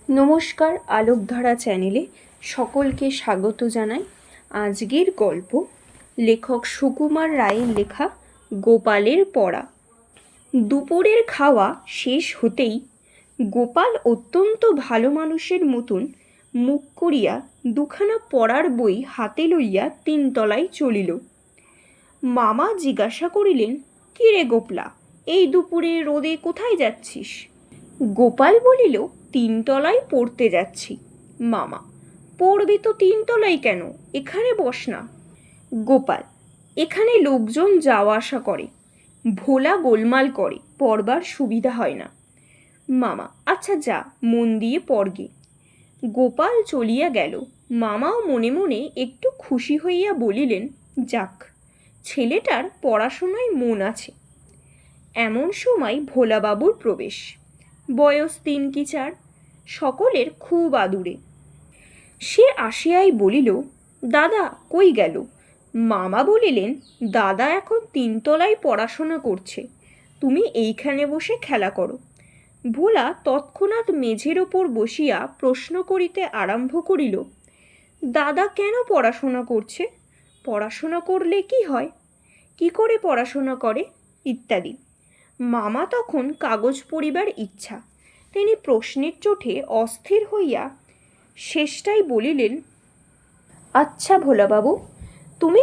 নমস্কার, আলোকধারা চ্যানেলে সকলকে স্বাগত জানাই। আজকের গল্প লেখক সুকুমার রায়ের লেখা গোপালের পড়া। দুপুরের খাওয়া শেষ হতেই গোপাল অত্যন্ত ভালো মানুষের মতন মুখ করিয়া দুখানা পড়ার বই হাতে লইয়া তিনতলায় চলিল। মামা জিজ্ঞাসা করিলেন, কি রে গোপলা, এই দুপুরে রোদে কোথায় যাচ্ছিস? গোপাল বলিল, তিনতলায় পড়তে যাচ্ছি। মামা, পড়বি তো তিনতলায় কেন, এখানে বস না। গোপাল, এখানে লোকজন যাওয়া আসা করে, ভোলা গোলমাল করে, পড়বার সুবিধা হয় না। মামা, আচ্ছা যা, মন দিয়ে পড়গে। গোপাল চলিয়া গেল। মামাও মনে মনে একটু খুশি হইয়া বলিলেন, যাক, ছেলেটার পড়াশোনায় মন আছে। এমন সময় ভোলাবাবুর প্রবেশ। বয়স ৩ কি ৪, সকলের খুব আদুরে। সে আসিয়াই বলিল, দাদা কই গেল? মামা বলিলেন, দাদা এখন তিনতলায় পড়াশোনা করছে, তুমি এইখানে বসে খেলা করো। ভোলা তৎক্ষণাৎ মেঝের ওপর বসিয়া প্রশ্ন করিতে আরম্ভ করিল, দাদা কেন পড়াশোনা করছে? পড়াশোনা করলে কি হয়? কি করে পড়াশোনা করে? ইত্যাদি। মামা তখন কাগজ পড়িবার ইচ্ছা। তিনি প্রশ্নের চোটে অস্থির হইয়া শেষটাই বলিলেন, আচ্ছা ভোলাবাবু, তুমি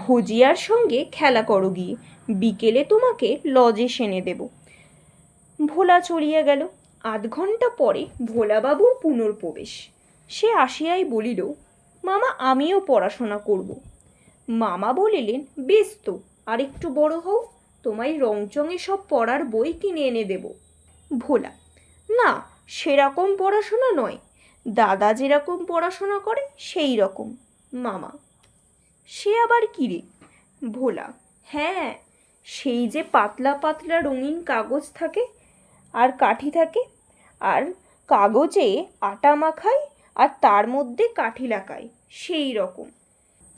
ভজিয়ার সঙ্গে খেলা করো গিয়ে, বিকেলে তোমাকে লজে এনে দেব। ভোলা চলিয়া গেল। আধ ঘন্টা পরে ভোলাবাবুর পুনর্প্রবেশ। সে আসিয়াই বলিল, মামা আমিও পড়াশোনা করব। মামা বলিলেন, বেশ তো, আর একটু বড় হও, তোমায় রংচঙে সব পড়ার বই কিনে এনে দেব। ভোলা, না, সেরকম পড়াশোনা নয়, দাদা যেরকম পড়াশোনা করে সেই রকম। মামা, সে আবার কি রে? ভোলা, হ্যাঁ, সেই যে পাতলা পাতলা রঙিন কাগজ থাকে আর কাঠি থাকে, আর কাগজে আটা মাখায় আর তার মধ্যে কাঠি লাগায়, সেই রকম।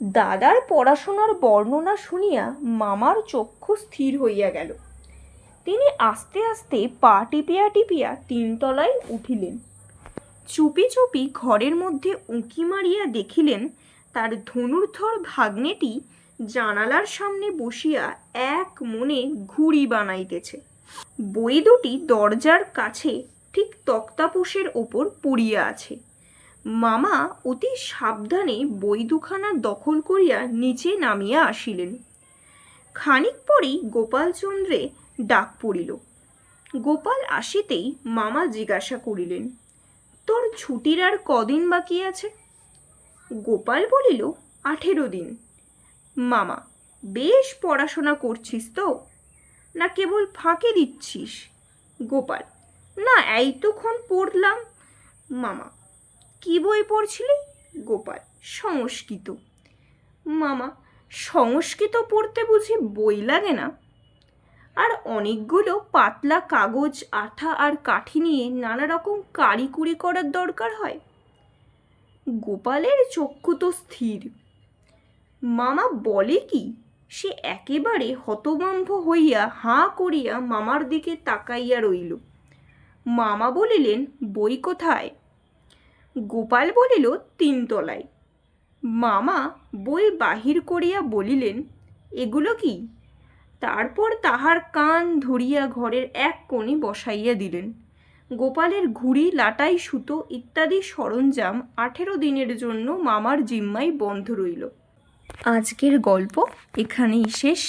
দাদার পড়াশোনার বর্ণনা শুনিয়া মামার চক্ষু স্থির হইয়া গেল। তিনি আস্তে আস্তে পা টিপিয়া টিপিয়া তিনতলায় উঠিলেন। চুপি চুপি ঘরের মধ্যে উঁকি মারিয়া দেখিলেন, তার ধনুর্ধর ভাগ্নেটি জানালার সামনে বসিয়া এক মনে ঘুড়ি বানাইতেছে। বই দুটি দরজার কাছে ঠিক তক্তাপোষের ওপর পড়িয়া আছে। মামা অতি সাবধানে বই দুখানা দখল করিয়া নিচে নামিয়া আসিলেন। খানিক পরেই গোপালচন্দ্রে ডাক পড়িল। গোপাল আসিতেই মামা জিজ্ঞাসা করিলেন, তোর ছুটির আর কদিন বাকি আছে? গোপাল বলিল, 18 দিন। মামা, বেশ পড়াশোনা করছিস তো, না কেবল ফাঁকি দিচ্ছিস? গোপাল, না, এইতক্ষণ পড়লাম। মামা, কি বই পড়ছিলি? গোপাল, সংস্কৃত। মামা, সংস্কৃত পড়তে বুঝি বই লাগে না? আর অনেকগুলো পাতলা কাগজ, আঠা আর কাঠি নিয়ে নানা রকম কারিকুরি করার দরকার হয়? গোপালের চক্ষু তো স্থির। মামা বলে কি? সে একেবারে হতভম্ব হইয়া হাঁ করিয়া মামার দিকে তাকাইয়া রইল। মামা বলিলেন, বই কোথায়? গোপাল বলিল, তিনতলায়। মামা বই বাহির করিয়া বলিলেন, এগুলো কি? তারপর তাহার কান ধরিয়া ঘরের এক কোণে বসাইয়া দিলেন। গোপালের ঘুড়ি, লাটাই, সুতো ইত্যাদি সরঞ্জাম 18 দিনের জন্য মামার জিম্মায় বন্ধ রইল। আজকের গল্প এখানেই শেষ।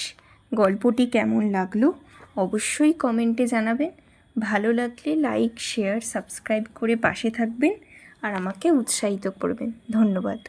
গল্পটি কেমন লাগলো অবশ্যই কমেন্টে জানাবেন। ভালো লাগলে লাইক, শেয়ার, সাবস্ক্রাইব করে পাশে থাকবেন আর আমাকে উৎসাহিত করবেন। ধন্যবাদ।